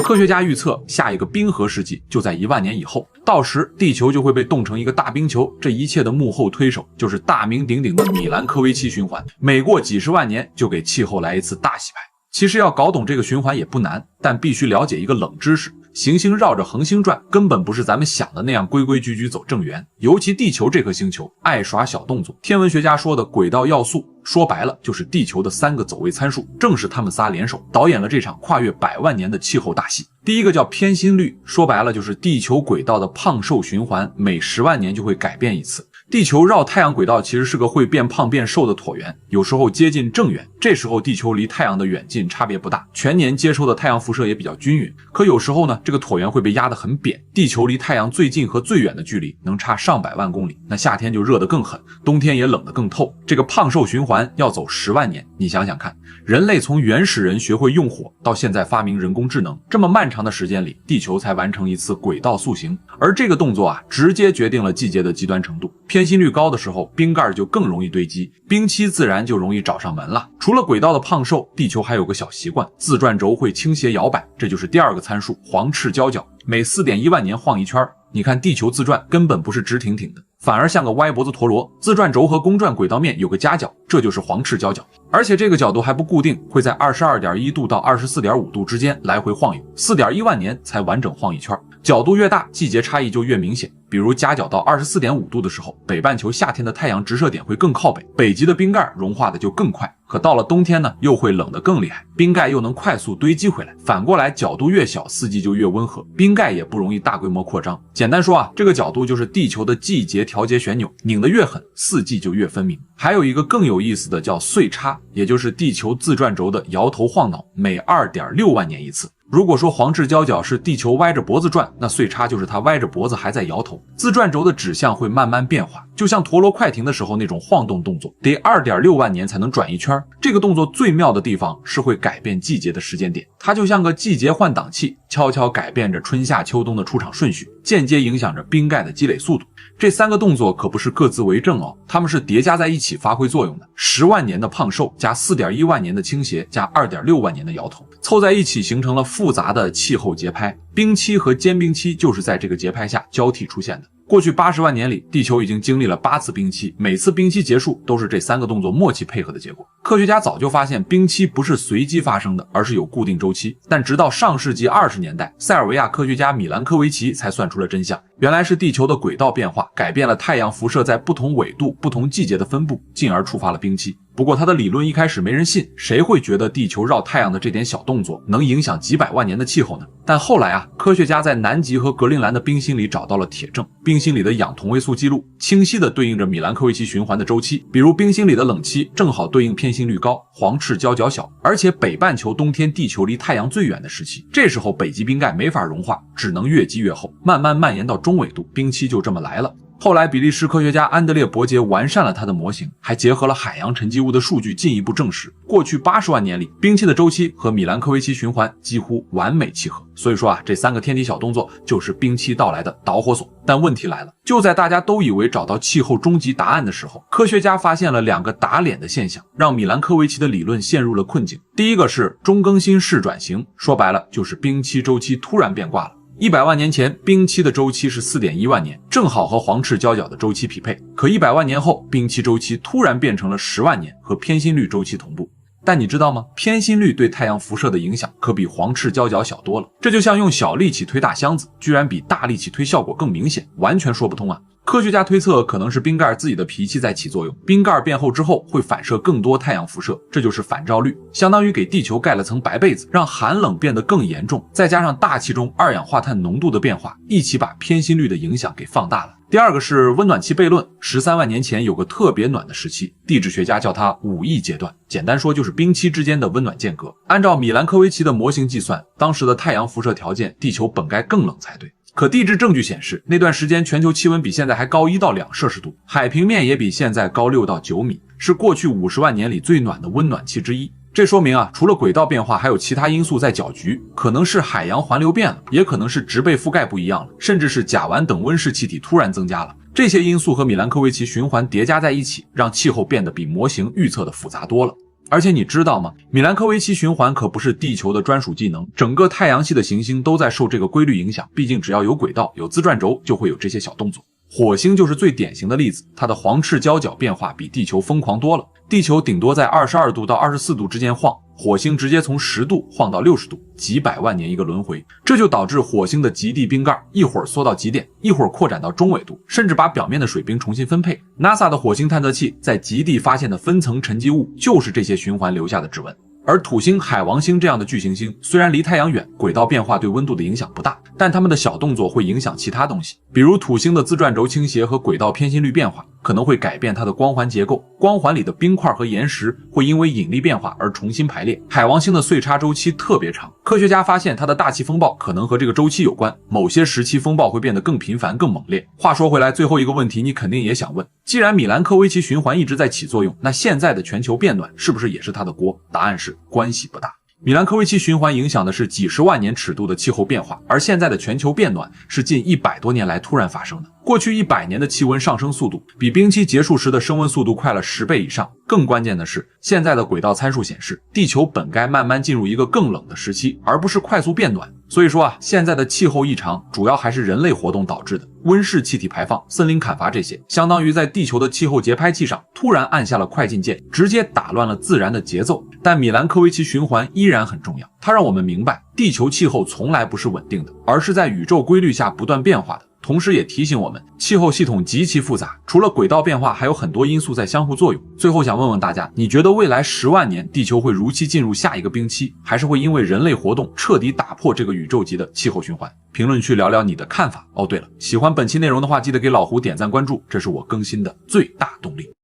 科学家预测，下一个冰河世纪就在1万年以后，到时地球就会被冻成一个大冰球。这一切的幕后推手就是大名鼎鼎的米兰科维奇循环，每过几十万年就给气候来一次大洗牌。其实要搞懂这个循环也不难，但必须了解一个冷知识：行星绕着恒星转，根本不是咱们想的那样规规矩矩走正圆。尤其地球这颗星球爱耍小动作，天文学家说的轨道要素，说白了就是地球的3个走位参数，正是他们仨联手导演了这场跨越100万年的气候大戏。第一个叫偏心率，说白了就是地球轨道的胖瘦循环，每10万年就会改变一次。地球绕太阳轨道其实是个会变胖变瘦的椭圆，有时候接近正圆，这时候地球离太阳的远近差别不大，全年接收的太阳辐射也比较均匀。可有时候呢，这个椭圆会被压得很扁，地球离太阳最近和最远的距离能差上百万公里，那夏天就热得更狠，冬天也冷得更透。这个胖瘦循环要走10万年，你想想看，人类从原始人学会用火到现在发明人工智能，这么漫长的时间里，地球才完成一次轨道塑形。而这个动作啊，直接决定了季节的极端程度。偏心率高的时候，冰盖就更容易堆积，冰期自然就容易找上门了。除了轨道的胖瘦，地球还有个小习惯，自转轴会倾斜摇摆，这就是第2个参数黄赤交角，每 4.1 万年晃一圈。你看地球自转根本不是直挺挺的，反而像个歪脖子陀螺，自转轴和公转轨道面有个夹角，这就是黄赤交角。而且这个角度还不固定，会在 22.1 度到 24.5 度之间来回晃悠， 4.1 万年才完整晃一圈。角度越大，季节差异就越明显。比如夹角到 24.5 度的时候，北半球夏天的太阳直射点会更靠北，北极的冰盖融化的就更快。可到了冬天呢，又会冷得更厉害，冰盖又能快速堆积回来。反过来，角度越小，四季就越温和，冰盖也不容易大规模扩张。简单说啊，这个角度就是地球的季节调节旋钮，拧得越狠，四季就越分明。还有一个更有意思的叫岁差，也就是地球自转轴的摇头晃脑，每 2.6 万年一次。如果说黄赤交角是地球歪着脖子转，那岁差就是它歪着脖子还在摇头。自转轴的指向会慢慢变化，就像陀螺快停的时候那种晃动动作，得 2.6 万年才能转一圈。这个动作最妙的地方是会改变季节的时间点，它就像个季节换挡器，悄悄改变着春夏秋冬的出场顺序，间接影响着冰盖的积累速度。这3个动作可不是各自为政哦，它们是叠加在一起发挥作用的。10万年的胖瘦加 4.1 万年的倾斜加 2.6 万年的摇头，凑在一起形成了复杂的气候节拍。冰期和间冰期就是在这个节拍下交替出现的。过去80万年里，地球已经经历了8次冰期，每次冰期结束都是这3个动作默契配合的结果。科学家早就发现冰期不是随机发生的，而是有固定周期。但直到上世纪20年代，塞尔维亚科学家米兰科维奇才算出了真相，原来是地球的轨道变化改变了太阳辐射在不同纬度、不同季节的分布，进而触发了冰期。不过他的理论一开始没人信，谁会觉得地球绕太阳的这点小动作能影响几百万年的气候呢？但后来啊，科学家在南极和格陵兰的冰芯里找到了铁证，冰芯里的氧同位素记录清晰地对应着米兰科维奇循环的周期。比如冰芯里的冷期正好对应偏心率高、黄赤交角小，而且北半球冬天地球离太阳最远的时期，这时候北极冰盖没法融化，只能越积越厚，慢慢蔓延到中纬度，冰期就这么来了。后来比利时科学家安德烈·伯杰完善了他的模型，还结合了海洋沉积物的数据进一步证实，过去80万年里冰期的周期和米兰科维奇循环几乎完美契合。所以说啊，这3个天体小动作就是冰期到来的导火索。但问题来了，就在大家都以为找到气候终极答案的时候，科学家发现了2个打脸的现象，让米兰科维奇的理论陷入了困境。第一个是中更新式转型，说白了就是冰期周期突然变卦了。100万年前，冰期的周期是 4.1 万年，正好和黄赤交角的周期匹配。可100万年后，冰期周期突然变成了10万年，和偏心率周期同步。但你知道吗？偏心率对太阳辐射的影响可比黄赤交角小多了。这就像用小力气推大箱子，居然比大力气推效果更明显，完全说不通啊。科学家推测可能是冰盖自己的脾气在起作用，冰盖变厚之后会反射更多太阳辐射，这就是反照率，相当于给地球盖了层白被子，让寒冷变得更严重，再加上大气中二氧化碳浓度的变化，一起把偏心率的影响给放大了。第二个是温暖期悖论，13万年前有个特别暖的时期，地质学家叫它5亿阶段，简单说就是冰期之间的温暖间隔。按照米兰科维奇的模型计算，当时的太阳辐射条件，地球本该更冷才对。可地质证据显示，那段时间全球气温比现在还高1到2摄氏度，海平面也比现在高6到9米，是过去50万年里最暖的温暖期之一。这说明啊，除了轨道变化，还有其他因素在搅局，可能是海洋环流变了，也可能是植被覆盖不一样了，甚至是甲烷等温室气体突然增加了。这些因素和米兰科维奇循环叠加在一起，让气候变得比模型预测的复杂多了。而且你知道吗？米兰科维奇循环可不是地球的专属技能，整个太阳系的行星都在受这个规律影响。毕竟只要有轨道、有自转轴，就会有这些小动作。火星就是最典型的例子，它的黄赤交角变化比地球疯狂多了。地球顶多在22度到24度之间晃，火星直接从10度晃到60度，几百万年一个轮回。这就导致火星的极地冰盖一会儿缩到极点，一会儿扩展到中纬度，甚至把表面的水冰重新分配。NASA 的火星探测器在极地发现的分层沉积物，就是这些循环留下的指纹。而土星、海王星这样的巨行星，虽然离太阳远，轨道变化对温度的影响不大，但它们的小动作会影响其他东西，比如土星的自转轴倾斜和轨道偏心率变化，可能会改变它的光环结构，光环里的冰块和岩石会因为引力变化而重新排列。海王星的岁差周期特别长，科学家发现它的大气风暴可能和这个周期有关，某些时期风暴会变得更频繁、更猛烈。话说回来，最后一个问题你肯定也想问，既然米兰科维奇循环一直在起作用，那现在的全球变暖是不是也是它的锅？答案是关系不大。米兰科维奇循环影响的是几十万年尺度的气候变化，而现在的全球变暖是近100多年来突然发生的。过去100年的气温上升速度比冰期结束时的升温速度快了10倍以上。更关键的是，现在的轨道参数显示，地球本该慢慢进入一个更冷的时期，而不是快速变暖。所以说现在的气候异常主要还是人类活动导致的，温室气体排放、森林砍伐这些，相当于在地球的气候节拍器上突然按下了快进键，直接打乱了自然的节奏。但米兰科维奇循环依然很重要，它让我们明白，地球气候从来不是稳定的，而是在宇宙规律下不断变化的。同时也提醒我们，气候系统极其复杂，除了轨道变化，还有很多因素在相互作用。最后想问问大家，你觉得未来10万年地球会如期进入下一个冰期，还是会因为人类活动彻底打破这个宇宙级的气候循环？评论区聊聊你的看法。哦对了，喜欢本期内容的话，记得给老胡点赞关注，这是我更新的最大动力。